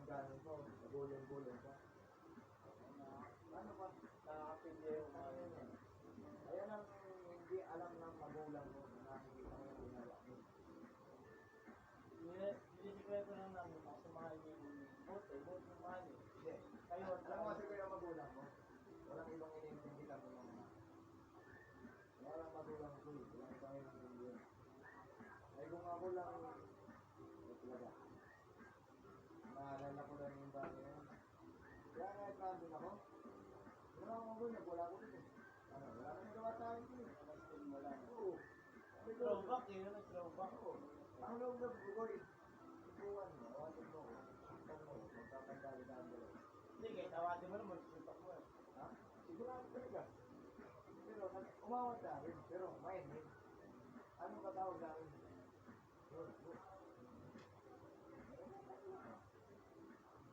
gano'n ko, nagulong-gulong ka. Ano ba? Nakakapindi yung mga yun. Ayan ang hindi alam ng magulang mo na nakikita mo yung ginawa mo. Sinisikreto lang namin kasi mahal niya yung bote mahal eh. Hindi. Kayo, Alam mo kasi ko yung magulang mo. Walang ibang iniintindihan mo mga anak. Walang magulang ko eh. Walang ibang iniintindihan. Ay kung ako lang, talaga. Naalala ko lang yung bagay yun. Kaya nga nandun ako. Wala akong magulang, wala ko dito. Ano, wala akong nagawa tayo dito. Alastin mo lang. Oo. Throwback eh, nag-throwback. Oo. Ang loob na bugoy. Ituwan mo, awatin mo. Suntok mo, magkakandali-daan mo. Hindi, kahit awatin mo naman, suntok mo eh. Ha? Sigurado talaga. Pero umawat sa akin, pero mainit. Anong katawag sa akin? Yun.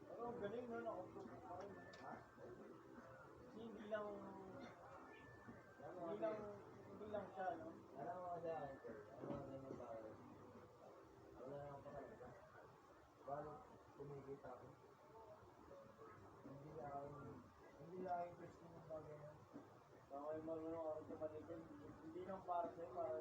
Pero ang galing no, nakapupok pa rin. Ha? Kasi hindi lang siya, no? Alam mo kasi akin, sir. Ano ang ganyan tao? Wala na akong pakalala. Paano kumikita ako? Hindi na aking gusto ng bagay yan. Baka kayo marunong ako tumalikan. Hindi lang para sa'yo, para